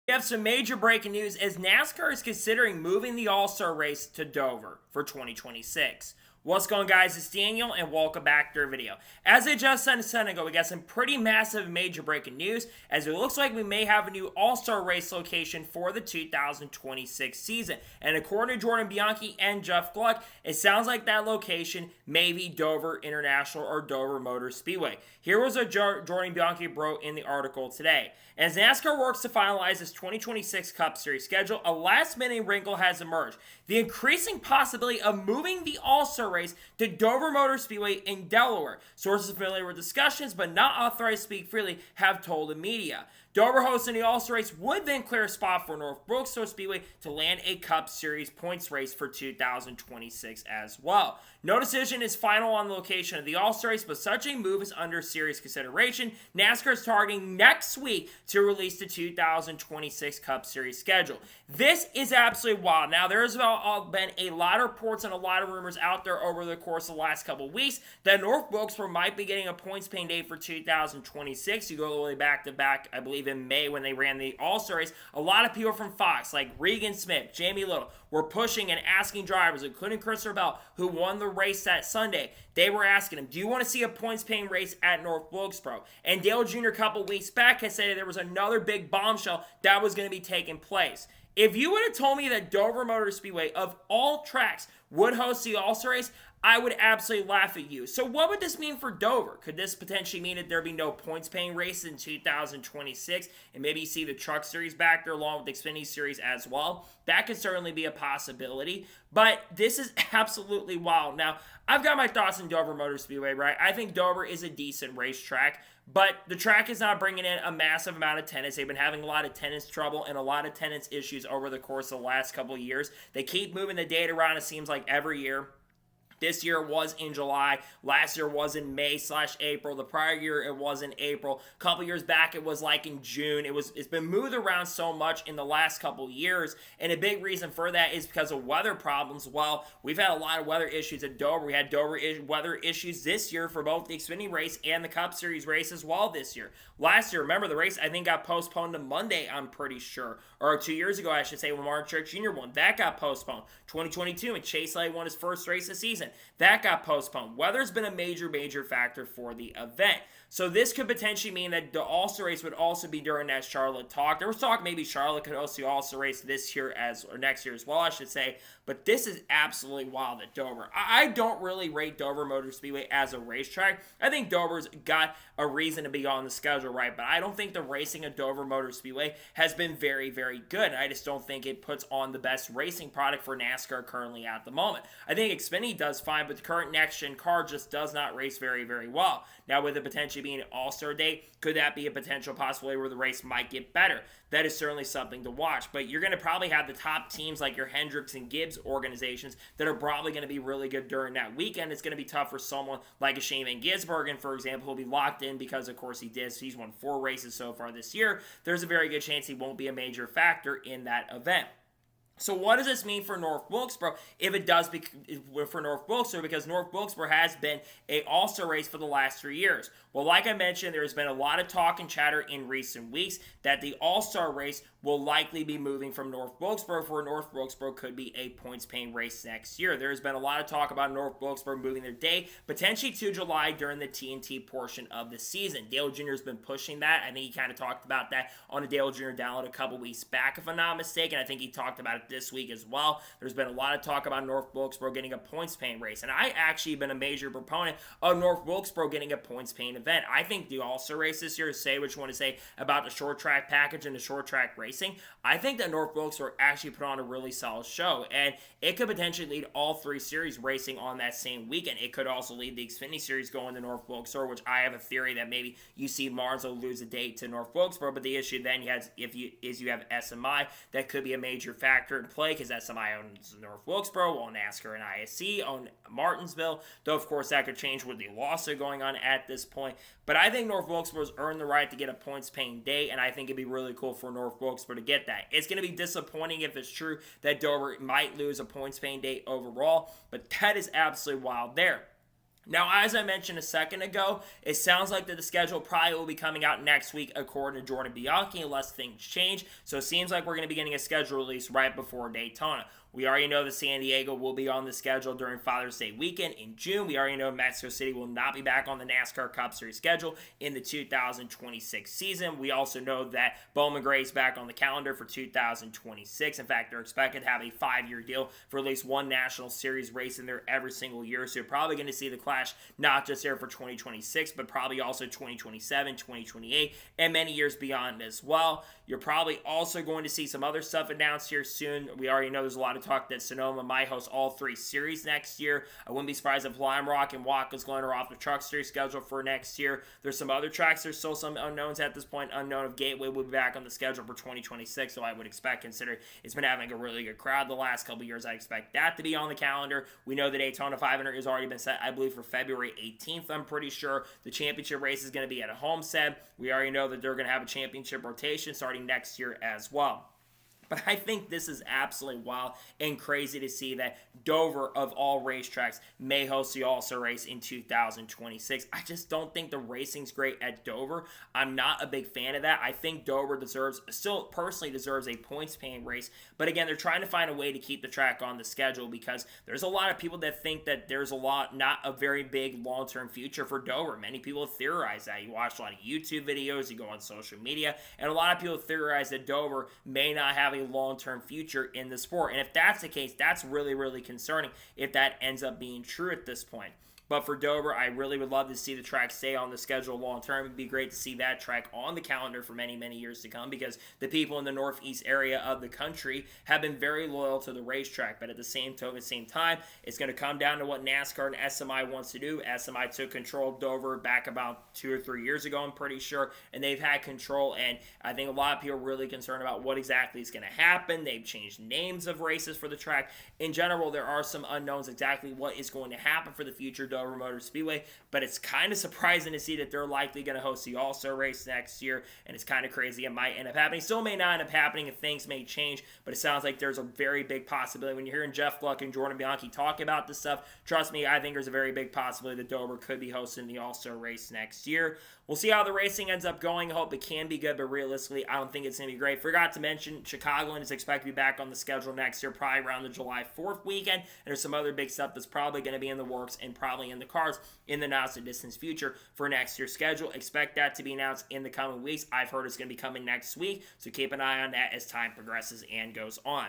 We have some major breaking news as NASCAR is considering moving the All-Star race to Dover for 2026. What's going on, guys? It's Daniel and welcome back to our video. As I just said a second ago, we got some pretty massive major breaking news as it looks like we may have a new All-Star race location for the 2026 season. And according to Jordan Bianchi and Jeff Gluck, it sounds like that location may be Dover International or Dover Motor Speedway. Here was what Jordan Bianchi wrote in the article today. As NASCAR works to finalize its 2026 Cup Series schedule, a last-minute wrinkle has emerged. The increasing possibility of moving the All-Star race to Dover Motor Speedway in Delaware. Sources familiar with discussions but not authorized to speak freely have told the media. Dover hosting the All-Star race would then clear a spot for North Wilkesboro Speedway to land a Cup Series points race for 2026 as well. No decision is final on the location of the All-Star race, but such a move is under serious consideration. NASCAR is targeting next week to release the 2026 Cup Series schedule. This is absolutely wild. Now, there's been a lot of reports and a lot of rumors out there over the course of the last couple of weeks that North Wilkesboro might be getting a points paying date for 2026. You go all the way back, I believe, in May when they ran the All-Star race. A lot of people from Fox, like Regan Smith, Jamie Little, were pushing and asking drivers, including Christopher Bell, who won the race that Sunday. They were asking him, do you want to see a points-paying race at North Wilkesboro? And Dale Jr. a couple weeks back had said there was another big bombshell that was going to be taking place. If you would have told me that Dover Motor Speedway, of all tracks, would host the All-Star race, I would absolutely laugh at you. So what would this mean for Dover? Could this potentially mean that there be no points-paying race in 2026, and maybe you see the Truck Series back there along with the Xfinity Series as well? That could certainly be a possibility, but this is absolutely wild. Now, I've got my thoughts on Dover Motor Speedway, right? I think Dover is a decent racetrack, but the track is not bringing in a massive amount of attendance. They've been having a lot of attendance trouble and a lot of attendance issues over the course of the last couple of years. They keep moving the date around, it seems like, every year. This year it was in July. Last year was in May/April. The prior year it was in April. A couple years back it was like in June. It's been moved around so much in the last couple years, and a big reason for that is because of weather problems. Well, we've had a lot of weather issues at Dover. We had weather issues this year for both the Xfinity race and the Cup Series race as well this year. Last year, remember, the race I think got postponed to Monday, I'm pretty sure. Or 2 years ago, I should say, when Martin Truex Jr. won. That got postponed. 2022, when Chase Elliott won his first race of the season. That got postponed. Weather's been a major factor for the event. So this could potentially mean that the All-Star race would also be during that Charlotte talk. There was talk maybe Charlotte could host the All-Star race this year or next year as well, I should say. But this is absolutely wild at Dover. I don't really rate Dover Motor Speedway as a racetrack. I think Dover's got a reason to be on the schedule, right? But I don't think the racing at Dover Motor Speedway has been very good. I just don't think it puts on the best racing product for NASCAR currently at the moment. I think Xfinity does fine, but the current next-gen car just does not race very well. Now, with it potentially being an All-Star date, could that be a potential possibility where the race might get better? That is certainly something to watch. But you're going to probably have the top teams like your Hendricks and Gibbs organizations that are probably going to be really good during that weekend. It's going to be tough for someone like a Shane Van Gisbergen, for example, who'll be locked in because, of course, he's won 4 races so far this year. There's a very good chance he won't be a major factor in that event. So what does this mean for North Wilkesboro if it does for North Wilkesboro? Because North Wilkesboro has been an All-Star race for the last 3 years. Well, like I mentioned, there's been a lot of talk and chatter in recent weeks that the All-Star race will likely be moving from North Wilkesboro, for North Wilkesboro could be a points-paying race next year. There's been a lot of talk about North Wilkesboro moving their day, potentially to July during the TNT portion of the season. Dale Jr. has been pushing that. I think he kind of talked about that on a Dale Jr. download a couple weeks back, if I'm not mistaken. I think he talked about it this week as well. There's been a lot of talk about North Wilkesboro getting a points-paying race, and I actually been a major proponent of North Wilkesboro getting a points-paying event. I think the All-Star race this year, say what you want to say about the short track package and the short track racing, I think that North Wilkesboro actually put on a really solid show, and it could potentially lead all 3 series racing on that same weekend. It could also lead the Xfinity Series going to North Wilkesboro, which I have a theory that maybe you see Martinsville lose a date to North Wilkesboro, but the issue then you have SMI that could be a major factor in play because SMI owns North Wilkesboro, while NASCAR and ISC own Martinsville, though of course that could change with the lawsuit going on at this point. But I think North Wilkesboro's earned the right to get a points-paying day, and I think it'd be really cool for North Wilkesboro to get that. It's going to be disappointing if it's true that Dover might lose a points-paying day overall, but that is absolutely wild there. Now, as I mentioned a second ago, it sounds like that the schedule probably will be coming out next week according to Jordan Bianchi unless things change. So it seems like we're going to be getting a schedule release right before Daytona. We already know that San Diego will be on the schedule during Father's Day weekend in June. We already know Mexico City will not be back on the NASCAR Cup Series schedule in the 2026 season. We also know that Bowman Gray is back on the calendar for 2026. In fact, they're expected to have a 5-year deal for at least one National Series race in there every single year. So you're probably going to see the clash not just there for 2026, but probably also 2027, 2028, and many years beyond as well. You're probably also going to see some other stuff announced here soon. We already know there's a lot of talk that Sonoma might host all 3 series next year. I wouldn't be surprised if Lime Rock and Waca's going are off the Truck Series schedule for next year. There's some other tracks. There's still some unknowns at this point. Unknown if Gateway will be back on the schedule for 2026, so I would expect, considering it's been having a really good crowd the last couple years, I expect that to be on the calendar. We know the Daytona 500 has already been set, I believe, for February 18th. I'm pretty sure the championship race is going to be at a Homestead. We already know that they're going to have a championship rotation starting next year as well. But I think this is absolutely wild and crazy to see that Dover, of all racetracks, may host the All-Star race in 2026. I just don't think the racing's great at Dover. I'm not a big fan of that. I think Dover still personally deserves a points-paying race. But again, they're trying to find a way to keep the track on the schedule because there's a lot of people that think that there's not a very big long-term future for Dover. Many people theorize that. You watch a lot of YouTube videos, you go on social media, and a lot of people theorize that Dover may not have a long-term future in the sport. And if that's the case, that's really, really concerning if that ends up being true at this point. But for Dover, I really would love to see the track stay on the schedule long term. It'd be great to see that track on the calendar for many, many years to come because the people in the northeast area of the country have been very loyal to the racetrack. But at the same time, it's going to come down to what NASCAR and SMI wants to do. SMI took control of Dover back about 2 or 3 years ago, I'm pretty sure, and they've had control. And I think a lot of people are really concerned about what exactly is going to happen. They've changed names of races for the track. In general, there are some unknowns exactly what is going to happen for the future Dover Motor Speedway, but it's kind of surprising to see that they're likely going to host the All-Star race next year, and it's kind of crazy it might end up happening. Still may not end up happening if things may change, but it sounds like there's a very big possibility. When you're hearing Jeff Gluck and Jordan Bianchi talk about this stuff, trust me, I think there's a very big possibility that Dover could be hosting the All-Star race next year. We'll see how the racing ends up going. I hope it can be good, but realistically, I don't think it's going to be great. Forgot to mention, Chicagoland is expected to be back on the schedule next year, probably around the July 4th weekend. And there's some other big stuff that's probably going to be in the works and probably in the cards in the not-so-distant future for next year's schedule. Expect that to be announced in the coming weeks. I've heard it's going to be coming next week, so keep an eye on that as time progresses and goes on.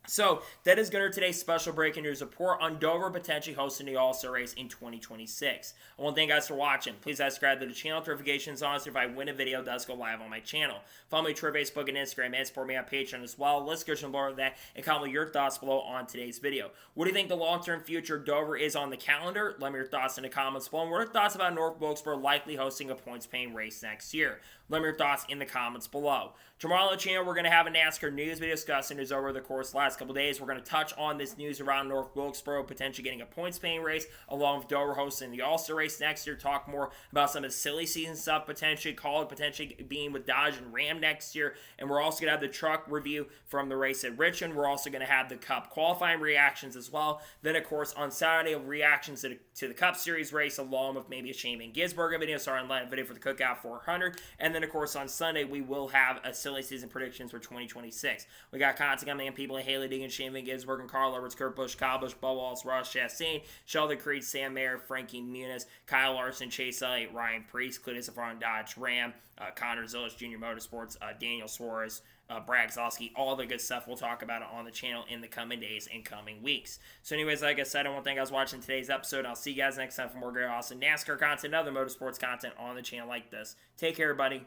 So, that is going to be today's special breaking news report on Dover potentially hosting the All-Star race in 2026. I want to thank you guys for watching. Please subscribe to the channel. Notifications on so if I win a video, it does go live on my channel. Follow me on Twitter, Facebook, and Instagram, and support me on Patreon as well. Let's go to more of that and comment your thoughts below on today's video. What do you think the long-term future of Dover is on the calendar? Let me know your thoughts in the comments below. And what are your thoughts about North Wilkesboro likely hosting a points-paying race next year? Let me know your thoughts in the comments below. Tomorrow on the channel, we're going to have a NASCAR news video discussing news over the course of the last couple days. We're going to touch on this news around North Wilkesboro potentially getting a points-paying race, along with Dover hosting the All-Star race next year. Talk more about some of the silly season stuff, potentially being with Dodge and Ram next year. And we're also going to have the truck review from the race at Richmond. We're also going to have the Cup qualifying reactions as well. Then, of course, on Saturday, reactions to the Cup Series race, along with maybe a Shane Van Gisbergen video, video for the Cookout 400. And then, of course, on Sunday, we will have a silly season predictions for 2026. We got content coming in, people like Haley Deegan, Shane Van Gisbergen, Carl Edwards, Kurt Busch, Kyle Busch, Bubba Wallace, Ross Chastain, Sheldon Creed, Sam Mayer, Frankie Muniz, Kyle Larson, Chase Elliott, Ryan Preece, Cletus Safran, Dodge Ram, Connor Zillis, Junior Motorsports, Daniel Suarez, Brad Zalski, all the good stuff. We'll talk about it on the channel in the coming days and coming weeks. So anyways, like I said, I want to thank you guys for watching today's episode. I'll see you guys next time for more great, awesome NASCAR content and other motorsports content on the channel like this. Take care, everybody.